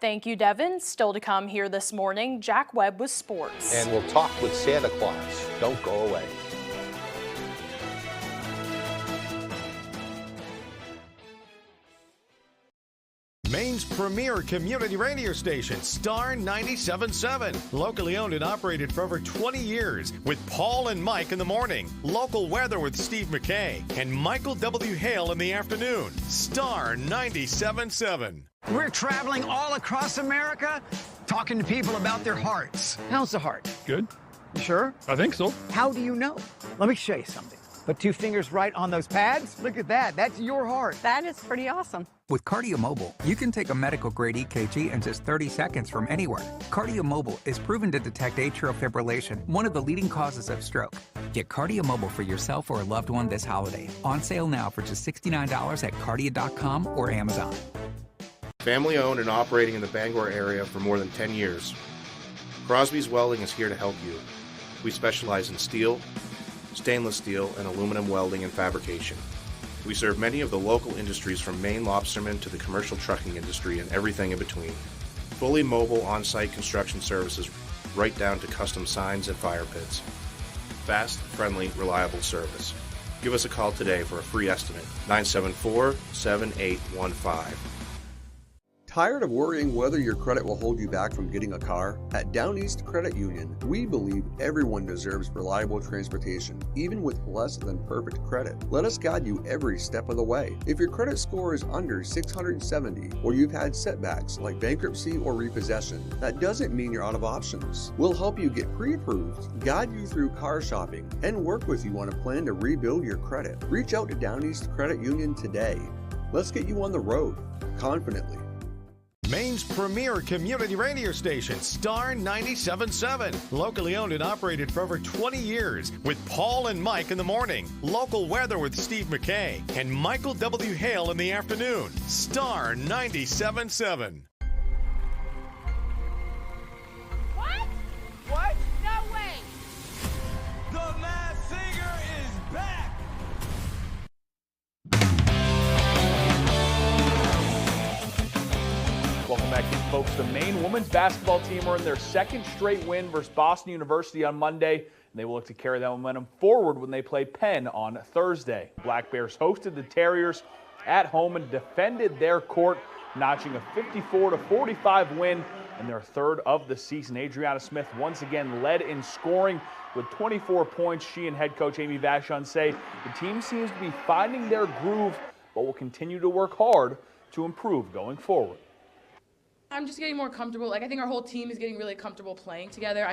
Thank you, Devin. Still to come here this morning, Jack Webb with sports. And we'll talk with Santa Claus. Don't go away. Maine Maine's premier community radio station, Star 97.7. Locally owned and operated for over 20 years with Paul and Mike in the morning, local weather with Steve McKay, and Michael W. Hale in the afternoon. Star 97.7. We're traveling all across America, talking to people about their hearts. How's the heart? Good. You sure? I think so. How do you know? Let me show you something. Put 2 fingers right on those pads. Look at that. That's your heart. That is pretty awesome. With Cardio Mobile, you can take a medical-grade EKG in just 30 seconds from anywhere. Cardio Mobile is proven to detect atrial fibrillation, one of the leading causes of stroke. Get Cardio Mobile for yourself or a loved one this holiday. On sale now for just $69 at Cardio.com or Amazon. Family owned and operating in the Bangor area for more than 10 years. Crosby's Welding is here to help you. We specialize in steel, stainless steel, and aluminum welding and fabrication. We serve many of the local industries from Maine lobstermen to the commercial trucking industry and everything in between. Fully mobile on-site construction services right down to custom signs and fire pits. Fast, friendly, reliable service. Give us a call today for a free estimate. 974-7815. Tired of worrying whether your credit will hold you back from getting a car? At Down East Credit Union, we believe everyone deserves reliable transportation, even with less than perfect credit. Let us guide you every step of the way. If your credit score is under 670 or you've had setbacks like bankruptcy or repossession, that doesn't mean you're out of options. We'll help you get pre-approved, guide you through car shopping, and work with you on a plan to rebuild your credit. Reach out to Down East Credit Union today. Let's get you on the road confidently. Maine's premier community radio station, Star 97.7. Locally owned and operated for over 20 years with Paul and Mike in the morning, local weather with Steve McKay, and Michael W. Hale in the afternoon. Star 97.7. What? What? No way. The Masked Singer is back! Welcome back, folks. The Maine women's basketball team are in their second straight win versus Boston University on Monday, and they will look to carry that momentum forward when they play Penn on Thursday. Black Bears hosted the Terriers at home and defended their court, notching a 54-45 win in their third of the season. Adriana Smith once again led in scoring with 24 points. She and head coach Amy Vachon say the team seems to be finding their groove, but will continue to work hard to improve going forward. I'm just getting more comfortable. I think our whole team is getting really comfortable playing together.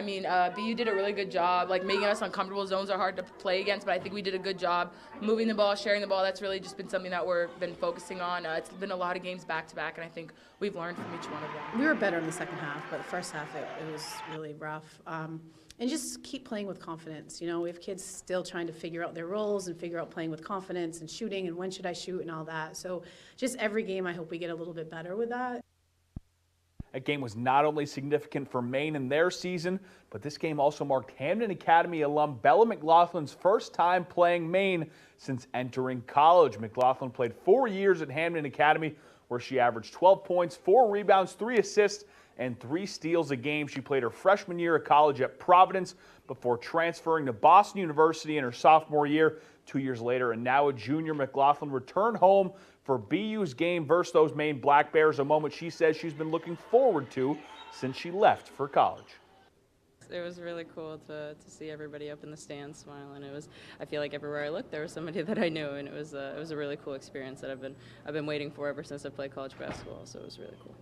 BU did a really good job, making us uncomfortable. Zones are hard to play against, but I think we did a good job moving the ball, sharing the ball. That's really just been something that we've been focusing on. It's been a lot of games back-to-back, and I think we've learned from each one of them. We were better in the second half, but the first half it was really rough. And just keep playing with confidence. We have kids still trying to figure out their roles and figure out playing with confidence and shooting and when should I shoot and all that. So just every game I hope we get a little bit better with that. That game was not only significant for Maine in their season, but this game also marked Hamden Academy alum Bella McLaughlin's first time playing Maine since entering college. McLaughlin played 4 years at Hamden Academy, where she averaged 12 points, 4 rebounds, 3 assists, and 3 steals a game. She played her freshman year of college at Providence before transferring to Boston University in her sophomore year. 2 years later, and now a junior, McLaughlin returned home for BU's game versus those Maine Black Bears, a moment she says she's been looking forward to since she left for college. It was really cool to see everybody up in the stands smiling. I feel like everywhere I looked there was somebody that I knew, and it was a really cool experience that I've been waiting for ever since I played college basketball, so it was really cool.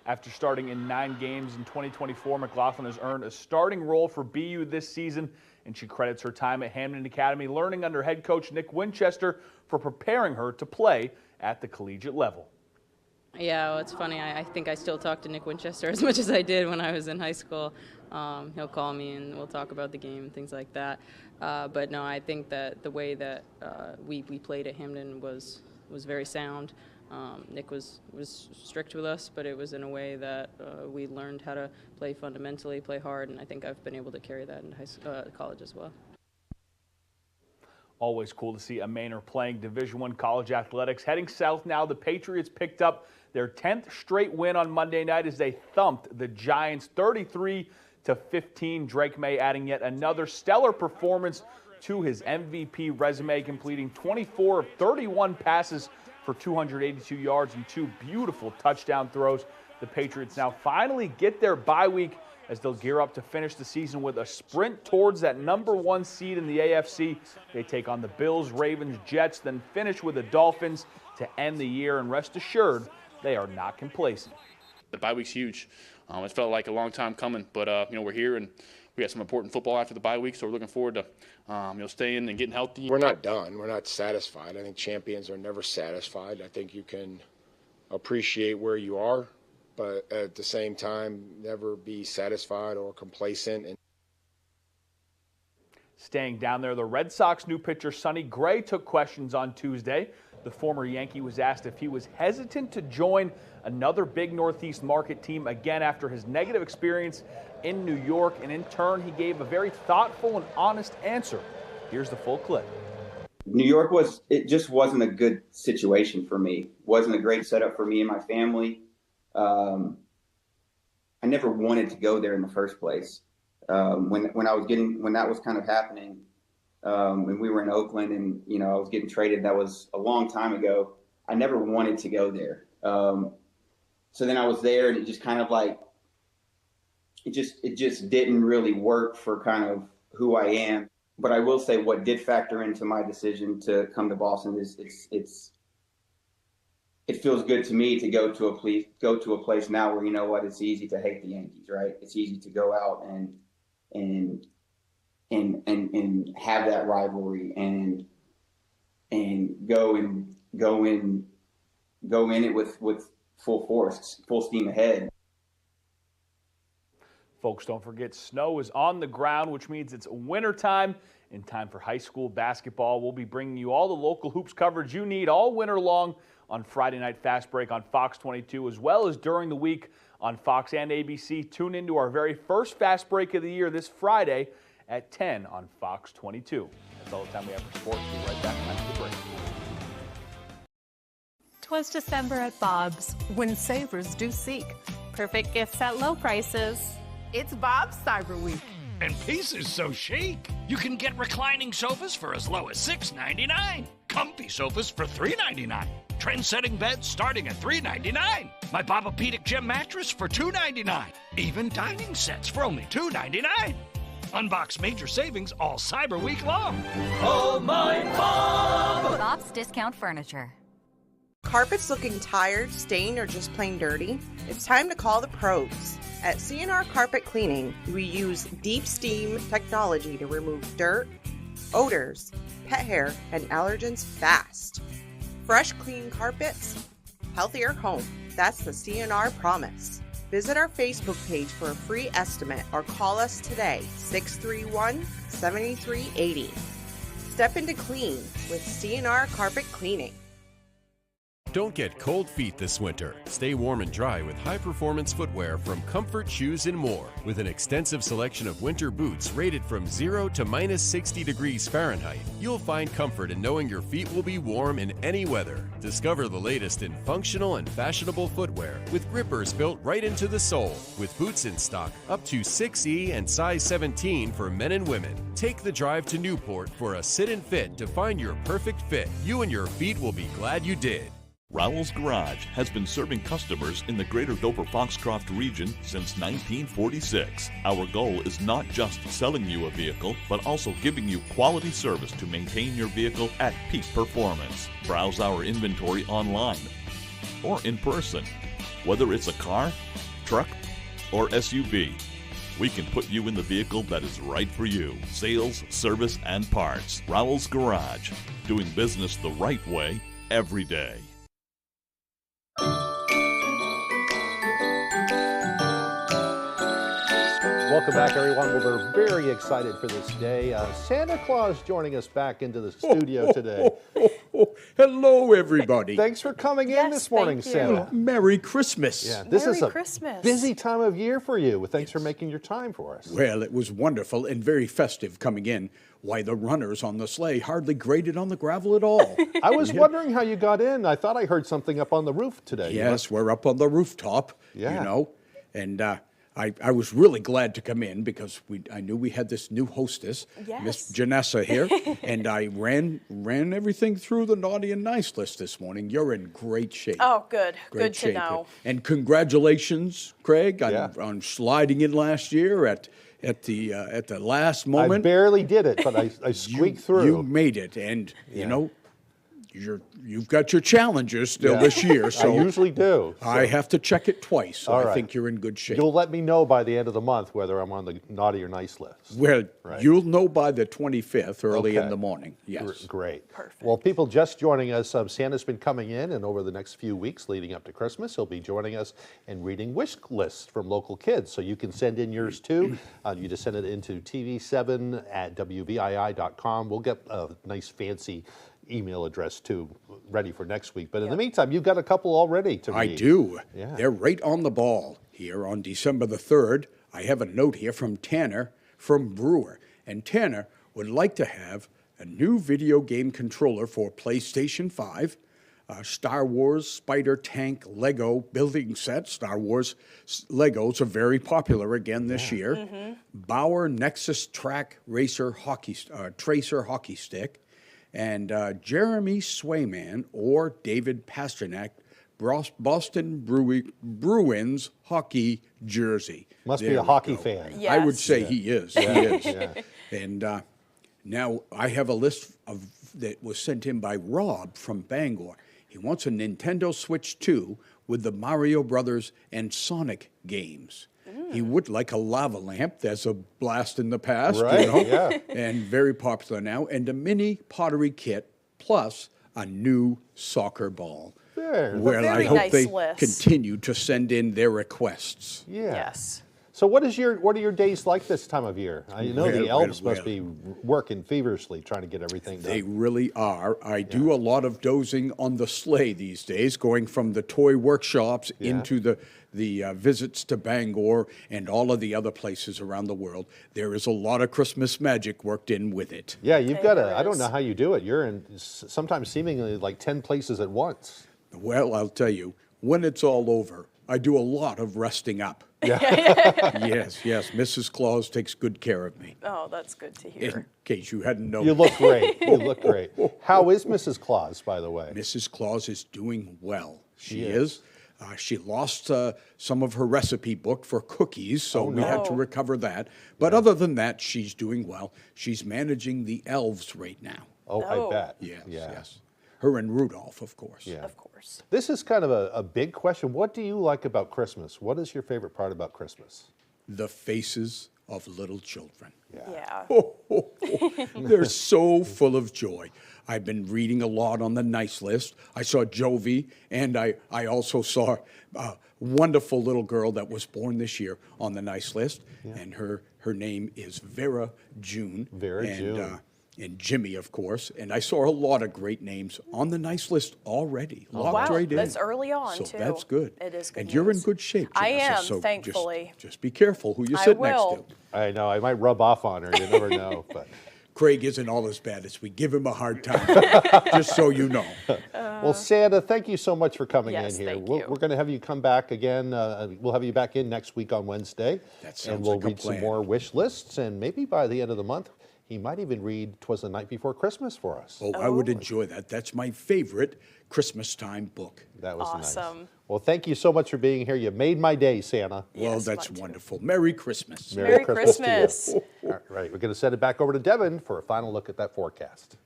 After starting in 9 games in 2024, McLaughlin has earned a starting role for BU this season, and she credits her time at Hamden Academy learning under head coach Nick Winchester for preparing her to play at the collegiate level. Yeah, well, it's funny. I think I still talk to Nick Winchester as much as I did when I was in high school. He'll call me and we'll talk about the game and things like that. But no, I think that the way that we played at Hamden was very sound. Nick was strict with us, but it was in a way that we learned how to play fundamentally, play hard, and I think I've been able to carry that into college as well. Always cool to see a Mainer playing Division I college athletics. Heading south now, the Patriots picked up their 10th straight win on Monday night as they thumped the Giants 33-15. Drake May adding yet another stellar performance to his MVP resume, completing 24 of 31 passes for 282 yards and 2 beautiful touchdown throws. The Patriots now finally get their bye week as they'll gear up to finish the season with a sprint towards that #1 seed in the AFC. They take on the Bills, Ravens, Jets, then finish with the Dolphins to end the year, and rest assured, they are not complacent. The bye week's huge. It felt like a long time coming, but we're here and we got some important football after the bye week, so we're looking forward to staying and getting healthy. We're not done. We're not satisfied. I think champions are never satisfied. I think you can appreciate where you are, but at the same time, never be satisfied or complacent. And Staying down there, the Red Sox new pitcher Sonny Gray took questions on Tuesday. The former Yankee was asked if he was hesitant to join another big Northeast market team again after his negative experience in New York, and in turn, he gave a very thoughtful and honest answer. Here's the full clip. New York just wasn't a good situation for me. Wasn't a great setup for me and my family. I never wanted to go there in the first place. When that was kind of happening, when we were in Oakland and, I was getting traded, that was a long time ago. I never wanted to go there. So then I was there and it just kind of like, it just didn't really work for kind of who I am. But I will say what did factor into my decision to come to Boston is it feels good to me to go to a place now where, you know what, it's easy to hate the Yankees, right? It's easy to go out and have that rivalry and go in it with full force, full steam ahead. Folks, don't forget snow is on the ground, which means it's wintertime. In time for high school basketball, we'll be bringing you all the local hoops coverage you need all winter long on Friday Night Fast Break on Fox 22, as well as during the week on Fox and ABC. Tune into our very first Fast Break of the year this Friday at 10 on Fox 22. That's all the time we have for sports. We'll be right back after the break. 'Twas December at Bob's, when savers do seek perfect gifts at low prices. It's Bob's Cyber Week. And pieces so chic. You can get reclining sofas for as low as $6.99. Comfy sofas for $3.99. Trend-setting beds starting at $3.99. My Bobapedic gym mattress for $2.99. Even dining sets for only $2.99. Unbox major savings all Cyber Week long. Oh, my Bob! Bob's Discount Furniture. Carpets looking tired, stained, or just plain dirty? It's time to call the pros. At C&R Carpet Cleaning, we use deep steam technology to remove dirt, odors, pet hair, and allergens fast. Fresh, clean carpets, healthier home. That's the C&R promise. Visit our Facebook page for a free estimate or call us today, 631-7380. Step into clean with C&R Carpet Cleaning. Don't get cold feet this winter. Stay warm and dry with high-performance footwear from Comfort Shoes and More. With an extensive selection of winter boots rated from 0 to -60 degrees Fahrenheit, you'll find comfort in knowing your feet will be warm in any weather. Discover the latest in functional and fashionable footwear with grippers built right into the sole. With boots in stock up to 6E and size 17 for men and women. Take the drive to Newport for a sit and fit to find your perfect fit. You and your feet will be glad you did. Rowell's Garage has been serving customers in the greater Dover-Foxcroft region since 1946. Our goal is not just selling you a vehicle, but also giving you quality service to maintain your vehicle at peak performance. Browse our inventory online or in person. Whether it's a car, truck, or SUV, we can put you in the vehicle that is right for you. Sales, service, and parts. Rowell's Garage. Doing business the right way every day. Welcome back, everyone. Well, we're very excited for this day. Santa Claus joining us back into the studio today. Hello, everybody. Thanks for coming in this morning, Santa. Merry Christmas. Yeah, this is a Christmas. busy time of year for you. Thanks for making your time for us. Well, it was wonderful and very festive coming in. Why, the runners on the sleigh hardly grated on the gravel at all. I was wondering how you got in. I thought I heard something up on the roof today. Yes, we're up on the rooftop, Yeah. and I was really glad to come in because I knew we had this new hostess, Miss Janessa here, and I ran everything through the naughty and nice list this morning. You're in great shape. Oh, good. Good to shape. know. And congratulations, Craig, on sliding in last year at the last moment. I barely did it, but I squeaked through. You made it, and you know, you've got your challenges still this year. So I usually do. So. I have to check it twice, so I think you're in good shape. You'll let me know by the end of the month whether I'm on the naughty or nice list. Well, you'll know by the 25th, early in the morning. Yes. Great. Perfect. Well, people just joining us, Santa's been coming in, and over the next few weeks leading up to Christmas, he'll be joining us and reading wish lists from local kids. So you can send in yours too. You just send it into tv7@wvii.com. We'll get a nice fancy email address too, ready for next week. But in the meantime, you've got a couple already to read. I do. Yeah. They're right on the ball here on December the 3rd. I have a note here from Tanner from Brewer. And Tanner would like to have a new video game controller for PlayStation 5, Star Wars Spider Tank Lego building set. Star Wars Legos are very popular again this year. Bauer Nexus Track Racer Tracer hockey stick. And Jeremy Swayman or David Pasternak, Boston Bruins hockey jersey. Must be a hockey fan. Yes. I would say he is. Yeah. He is. Yeah. And now I have a list that was sent in by Rob from Bangor. He wants a Nintendo Switch 2 with the Mario Brothers and Sonic games. He would like a lava lamp. That's a blast in the past, right, you know, yeah. and very popular now. And a mini pottery kit plus a new soccer ball. Well, I hope they continue to send in their requests. Yeah. Yes. So what are your days like this time of year? I know the elves must be working feverishly trying to get everything done. They really are. I do a lot of dozing on the sleigh these days, going from the toy workshops into the visits to Bangor and all of the other places around the world. There is a lot of Christmas magic worked in with it. Yeah, you've got I don't know how you do it. You're in sometimes seemingly like 10 places at once. Well, I'll tell you, when it's all over, I do a lot of resting up. Yeah. Yes. Mrs. Claus takes good care of me. Oh, that's good to hear. In case you hadn't known. You look great. You look great. How is Mrs. Claus, by the way? Mrs. Claus is doing well. She is. She lost some of her recipe book for cookies, so we had to recover that. But other than that, she's doing well. She's managing the elves right now. Oh, I bet. Yes. Her and Rudolph, of course. Yeah. Of course. This is kind of a big question. What do you like about Christmas? What is your favorite part about Christmas? The faces of little children. Yeah. They're so full of joy. I've been reading a lot on the nice list. I saw Jovi, and I also saw a wonderful little girl that was born this year on the nice list, and her name is Vera June. June. And Jimmy, of course. And I saw a lot of great names on the nice list already. Locked right in. That's early on, so too. that's good. It is good And you're in news. good shape, I Janessa, am, so thankfully. Just be careful who you sit next to. I know, I might rub off on her. You never know. But Craig isn't all as bad as we give him a hard time, just so you know. Well, Santa, thank you so much for coming in here. Thank We're going to have you come back again. We'll have you back in next week on Wednesday. That sounds and we'll like a read some plan. more wish lists, and maybe by the end of the month, he might even read 'Twas the Night Before Christmas for us. Oh, I would enjoy that. That's my favorite Christmas time book. That was Awesome. nice. Well, thank you so much for being here. You made my day, Santa. Well, that's wonderful. Merry Christmas. Merry Christmas. To you. All right, we're going to send it back over to Devin for a final look at that forecast.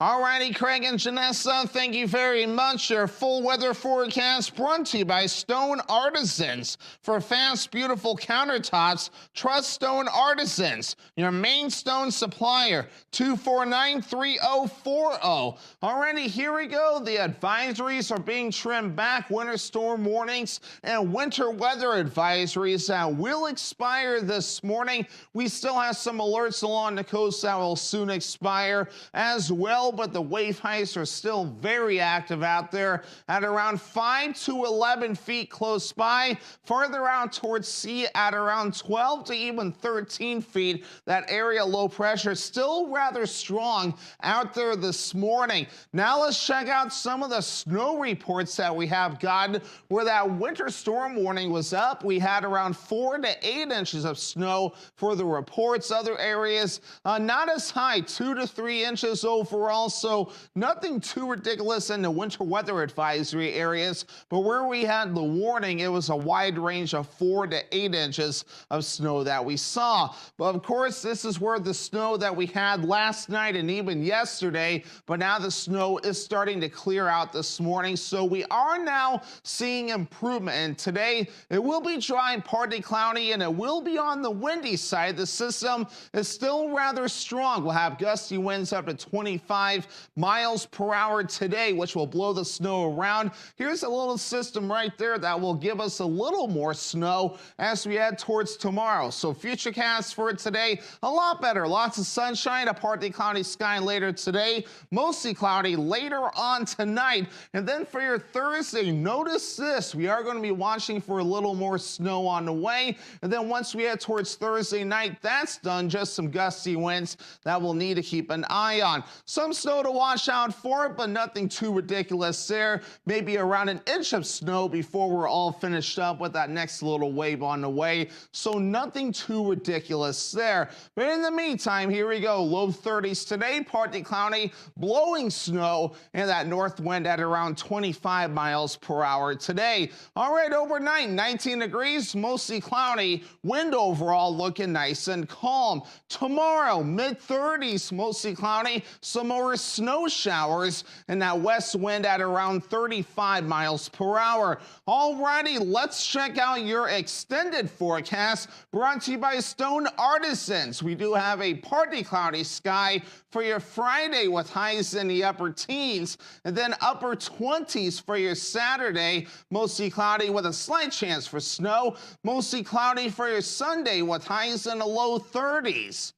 Alrighty, Craig and Janessa, thank you very much. Your full weather forecast brought to you by Stone Artisans. For fast, beautiful countertops, trust Stone Artisans, your main stone supplier, 249-3040. Alrighty, here we go. The advisories are being trimmed back. Winter storm warnings and winter weather advisories will expire this morning. We still have some alerts along the coast that will soon expire, as well low, but the wave heights are still very active out there at around 5 to 11 feet close by. Farther out towards sea at around 12 to even 13 feet. That area low pressure still rather strong out there this morning. Now let's check out some of the snow reports that we have gotten. Where that winter storm warning was up, we had around 4 to 8 inches of snow for the reports. Other areas not as high, 2 to 3 inches overall, so nothing too ridiculous in the winter weather advisory areas. But where we had the warning, it was a wide range of 4 to 8 inches of snow that we saw. But of course, this is where the snow that we had last night and even yesterday, but now the snow is starting to clear out this morning, so we are now seeing improvement. And today it will be dry and partly cloudy, and it will be on the windy side. The system is still rather strong. We'll have gusty winds up to 25 miles per hour today, which will blow the snow around. Here's a little system right there that will give us a little more snow as we head towards tomorrow. So futurecast for today, a lot better. Lots of sunshine, a partly cloudy sky later today, mostly cloudy later on tonight. And then for your Thursday, notice this. We are going to be watching for a little more snow on the way. And then once we head towards Thursday night, that's done. Just some gusty winds that we'll need to keep an eye on. Some snow to watch out for, but nothing too ridiculous there. Maybe around an inch of snow before we're all finished up with that next little wave on the way. So nothing too ridiculous there. But in the meantime, here we go. Low 30s today, partly cloudy, blowing snow, and that north wind at around 25 miles per hour today. All right, overnight, 19 degrees, mostly cloudy, wind overall looking nice and calm. Tomorrow, mid-30s, mostly cloudy, some more snow showers, and that west wind at around 35 miles per hour. Alrighty, let's check out your extended forecast brought to you by Stone Artisans. We do have a partly cloudy sky for your Friday with highs in the upper teens, and then upper 20s for your Saturday, mostly cloudy with a slight chance for snow, mostly cloudy for your Sunday with highs in the low 30s.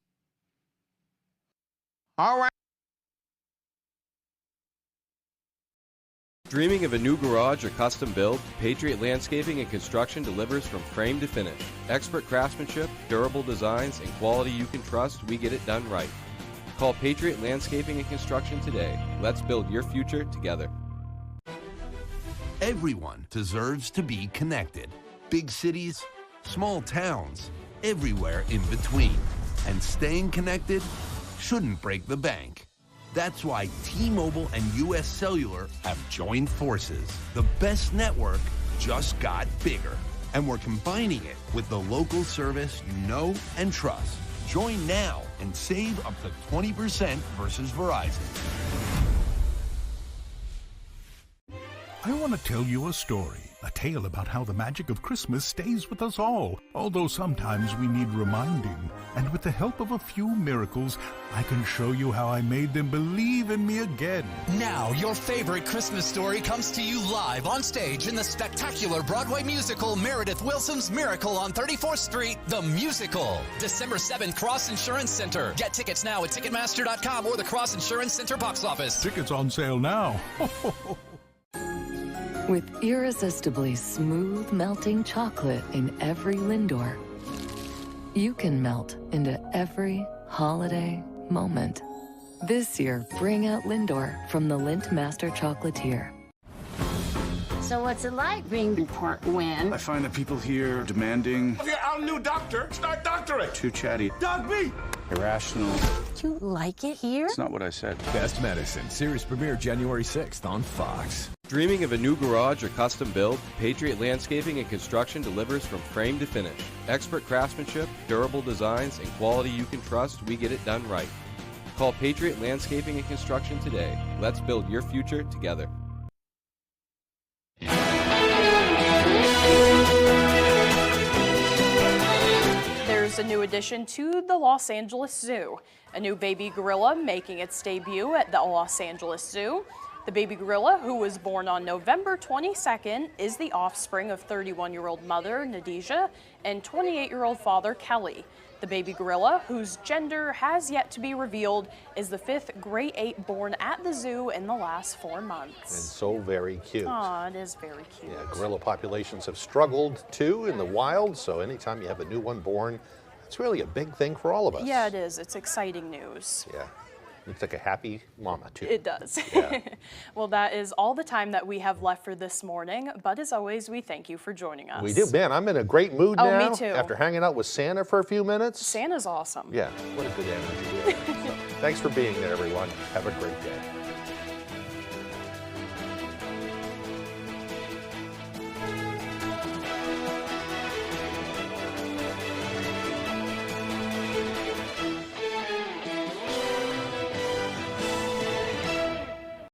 All right. Dreaming of a new garage or custom build? Patriot Landscaping and Construction delivers from frame to finish. Expert craftsmanship, durable designs, and quality you can trust, we get it done right. Call Patriot Landscaping and Construction today. Let's build your future together. Everyone deserves to be connected. Big cities, small towns, everywhere in between. And staying connected shouldn't break the bank. That's why T-Mobile and US Cellular have joined forces. The best network just got bigger. And we're combining it with the local service you know and trust. Join now and save up to 20% versus Verizon. I want to tell you a story, a tale about how the magic of Christmas stays with us all, although sometimes we need reminding. And with the help of a few miracles, I can show you how I made them believe in me again. Now, your favorite Christmas story comes to you live on stage in the spectacular Broadway musical Meredith Willson's Miracle on 34th Street, the musical. December 7th, Cross Insurance Center. Get tickets now at Ticketmaster.com or the Cross Insurance Center box office. Tickets on sale now. With irresistibly smooth melting chocolate in every Lindor, you can melt into every holiday moment. This year, bring out Lindor from the Lindt Master Chocolatier. So what's it like being Newport Win? I find that people here demanding. Okay, I'm new doctor. Start doctorate. Too chatty. Doc me. Irrational. You like it here? It's not what I said. Best Medicine series premiere January 6th on Fox. Dreaming of a new garage or custom build? Patriot Landscaping and Construction delivers from frame to finish. Expert craftsmanship, durable designs, and quality you can trust, we get it done right. Call Patriot Landscaping and Construction today. Let's build your future together. There's a new addition to the Los Angeles Zoo. A new baby gorilla making its debut at the Los Angeles Zoo. The baby gorilla, who was born on November 22nd, is the offspring of 31-year-old mother Nadija and 28-year-old father Kelly. The baby gorilla, whose gender has yet to be revealed, is the 5th gray ape born at the zoo in the last 4 months. And so very cute. Aw, it is very cute. Yeah, gorilla populations have struggled too in the wild, so anytime you have a new one born, it's really a big thing for all of us. Yeah, it is. It's exciting news. Yeah. Looks like a happy mama, too. It does. Yeah. Well, that is all the time that we have left for this morning, but as always, we thank you for joining us. We do. Man, I'm in a great mood Oh, now. me too. After hanging out with Santa for a few minutes. Santa's awesome. Yeah, what a good energy. So, thanks for being there, everyone. Have a great day.